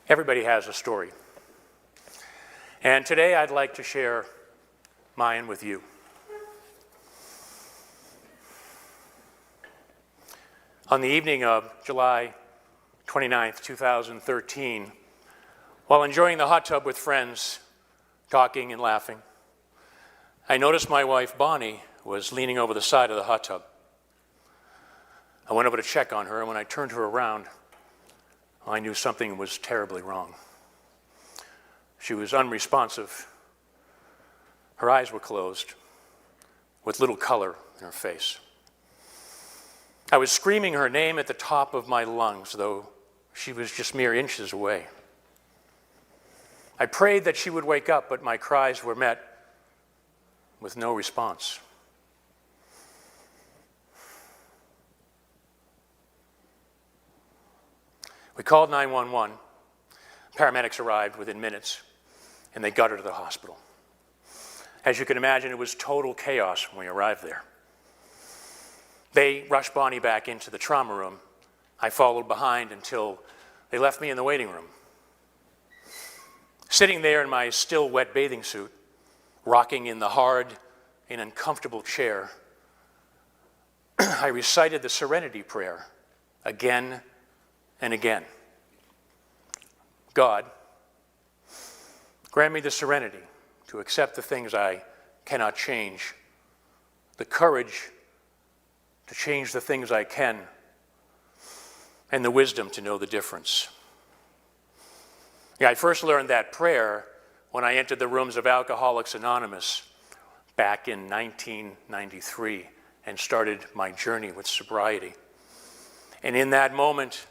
Everybody has a story. And today I'd like to share mine with you. On the evening of July 29th, 2013, while enjoying the hot tub with friends, talking and laughing, I noticed my wife, Bonnie, was leaning over the side of the hot tub. I went over to check on her, and when I turned her around, I knew something was terribly wrong. She was unresponsive. Her eyes were closed, with little color in her face. I was screaming her name at the top of my lungs, though she was just mere inches away. I prayed that she would wake up, but my cries were met with no response. We called 911. Paramedics arrived within minutes, and they got her to the hospital. As you can imagine, it was total chaos when we arrived there. They rushed Bonnie back into the trauma room. I followed behind until they left me in the waiting room. Sitting there in my still wet bathing suit, rocking in the hard and uncomfortable chair, I recited the Serenity Prayer again and again. God, grant me the serenity to accept the things I cannot change, the courage to change the things I can, and the wisdom to know the difference. I first learned that prayer when I entered the rooms of Alcoholics Anonymous back in 1993 and started my journey with sobriety. And in that moment,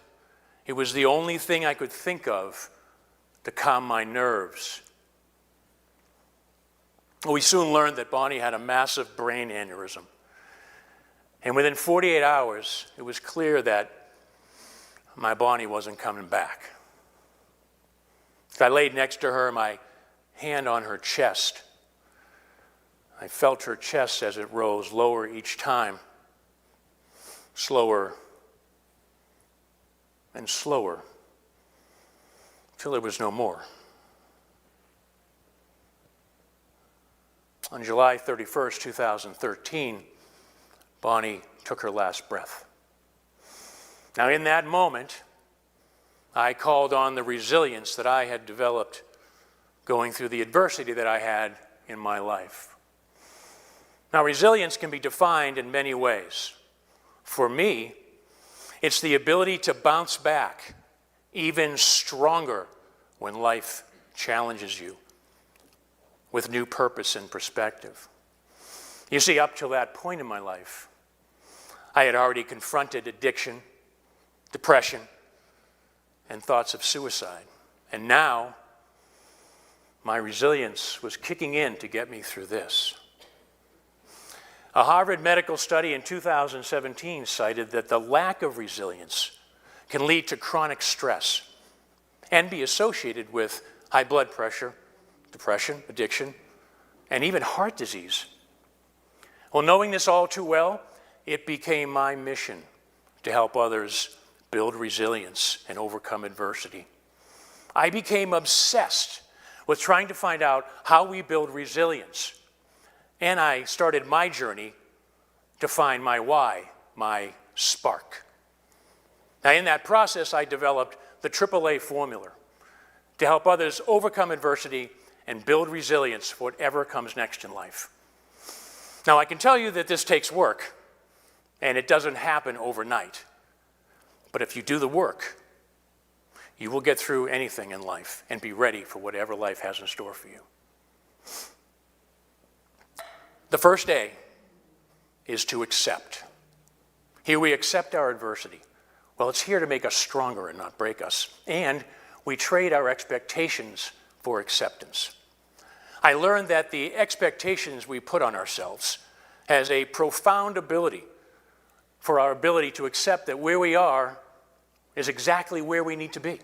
it was the only thing I could think of to calm my nerves. We soon learned that Bonnie had a massive brain aneurysm. And within 48 hours, it was clear that my Bonnie wasn't coming back. I laid next to her, my hand on her chest. I felt her chest as it rose lower each time, slower and slower, till there was no more. On July 31st, 2013, Bonnie took her last breath. Now, in that moment, I called on the resilience that I had developed going through the adversity that I had in my life. Now, resilience can be defined in many ways. For me, it's the ability to bounce back even stronger when life challenges you with new purpose and perspective. You see, up till that point in my life, I had already confronted addiction, depression, and thoughts of suicide. And now, my resilience was kicking in to get me through this. A Harvard medical study in 2017 cited that the lack of resilience can lead to chronic stress and be associated with high blood pressure, depression, addiction, and even heart disease. Well, knowing this all too well, it became my mission to help others build resilience and overcome adversity. I became obsessed with trying to find out how we build resilience. And I started my journey to find my why, my spark. Now, in that process, I developed the AAA formula to help others overcome adversity and build resilience for whatever comes next in life. Now, I can tell you that this takes work, and it doesn't happen overnight. But if you do the work, you will get through anything in life and be ready for whatever life has in store for you. The first A is to accept. Here we accept our adversity. Well, it's here to make us stronger and not break us. And we trade our expectations for acceptance. I learned that the expectations we put on ourselves has a profound ability for our ability to accept that where we are is exactly where we need to be.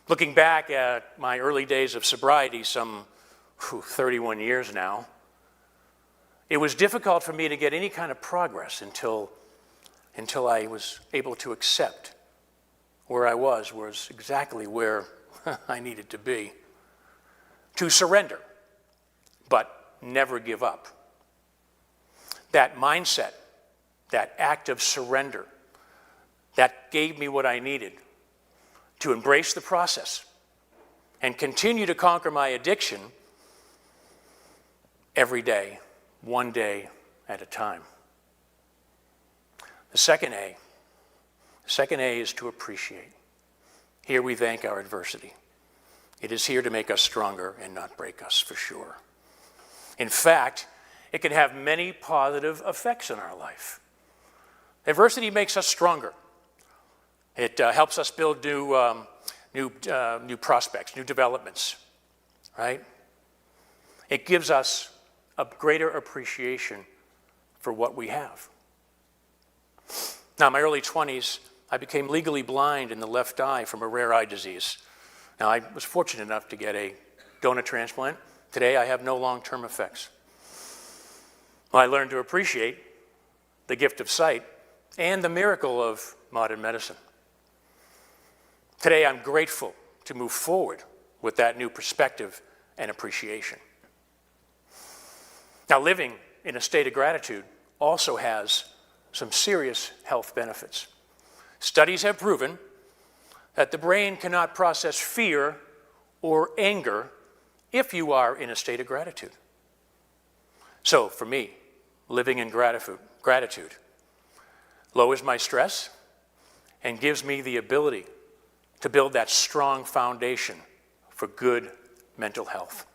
Looking back at my early days of sobriety, some 31 years now, it was difficult for me to get any kind of progress until I was able to accept where I was exactly where I needed to be. To surrender, but never give up. That mindset, that act of surrender, that gave me what I needed to embrace the process and continue to conquer my addiction every day, one day at a time. The second A is to appreciate. Here we thank our adversity. It is here to make us stronger and not break us, for sure. In fact, it can have many positive effects in our life. Adversity makes us stronger. It helps us build new prospects, new developments, right? It gives us a greater appreciation for what we have. Now, in my early 20s, I became legally blind in the left eye from a rare eye disease. Now, I was fortunate enough to get a donor transplant. Today, I have no long-term effects. Well, I learned to appreciate the gift of sight and the miracle of modern medicine. Today, I'm grateful to move forward with that new perspective and appreciation. Now, living in a state of gratitude also has some serious health benefits. Studies have proven that the brain cannot process fear or anger if you are in a state of gratitude. So, for me, living in gratitude lowers my stress and gives me the ability to build that strong foundation for good mental health.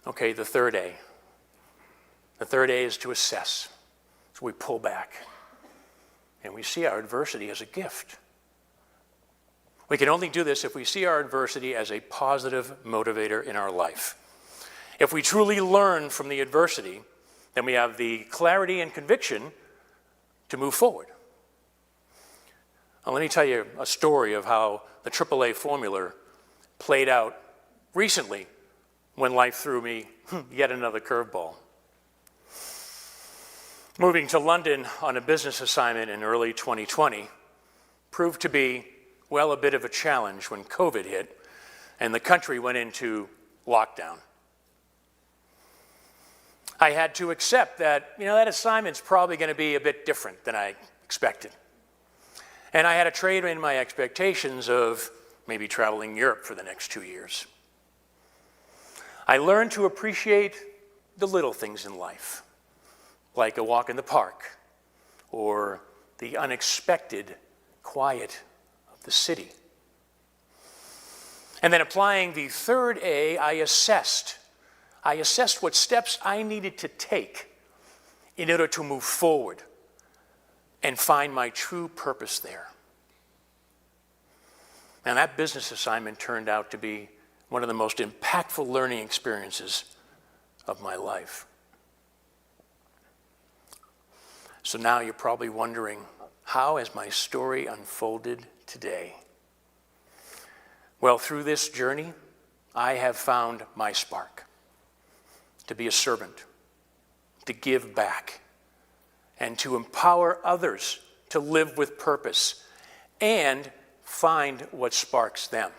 Okay, the third A. The third A is to assess. So we pull back and we see our adversity as a gift. We can only do this if we see our adversity as a positive motivator in our life. If we truly learn from the adversity, then we have the clarity and conviction to move forward. Now, let me tell you a story of how the AAA formula played out recently when life threw me yet another curveball. Moving to London on a business assignment in early 2020 proved to be, well, a bit of a challenge when COVID hit and the country went into lockdown. I had to accept that, that assignment's probably going to be a bit different than I expected. And I had to trade in my expectations of maybe traveling Europe for the next 2 years. I learned to appreciate the little things in life, like a walk in the park or the unexpected quiet of the city. And then applying the third A, I assessed what steps I needed to take in order to move forward and find my true purpose there. And that business assignment turned out to be one of the most impactful learning experiences of my life. So now you're probably wondering, how has my story unfolded today? Well, through this journey, I have found my spark. To be a servant, to give back, and to empower others to live with purpose and find what sparks them.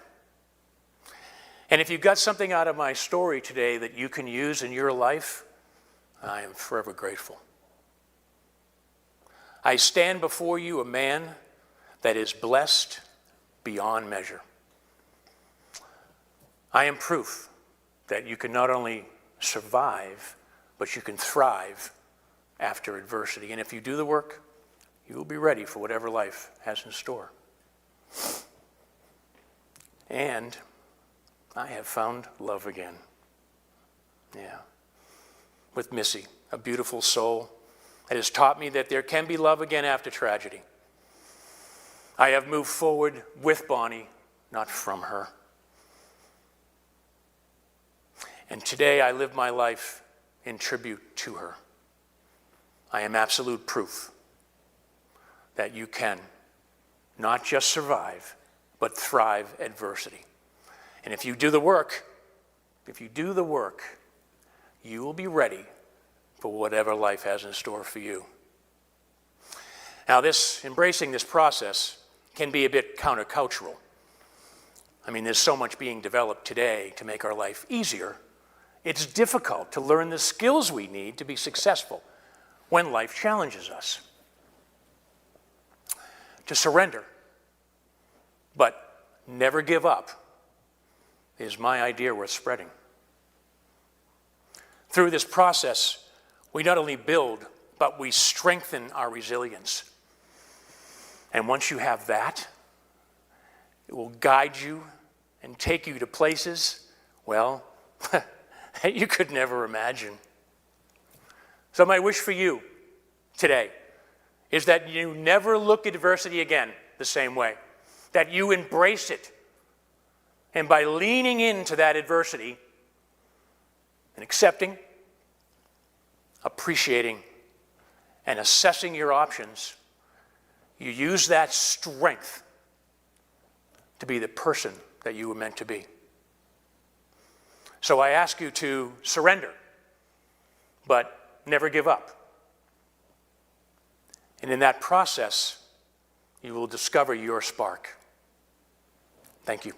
And if you got something out of my story today that you can use in your life, I am forever grateful. I stand before you a man that is blessed beyond measure. I am proof that you can not only survive, but you can thrive after adversity. And if you do the work, you will be ready for whatever life has in store. And I have found love again. Yeah. With Missy, a beautiful soul that has taught me that there can be love again after tragedy. I have moved forward with Bonnie, not from her. And today I live my life in tribute to her. I am absolute proof that you can not just survive, but thrive adversity. And if you do the work, you will be ready for whatever life has in store for you. Now, embracing this process can be a bit countercultural. I mean, there's so much being developed today to make our life easier. It's difficult to learn the skills we need to be successful when life challenges us. To surrender, but never give up, is my idea worth spreading. Through this process, we not only build, but we strengthen our resilience. And once you have that, it will guide you and take you to places, well, that you could never imagine. So my wish for you today is that you never look at adversity again the same way, that you embrace it. And by leaning into that adversity and accepting, appreciating, and assessing your options, you use that strength to be the person that you were meant to be. So I ask you to surrender, but never give up. And in that process, you will discover your spark. Thank you.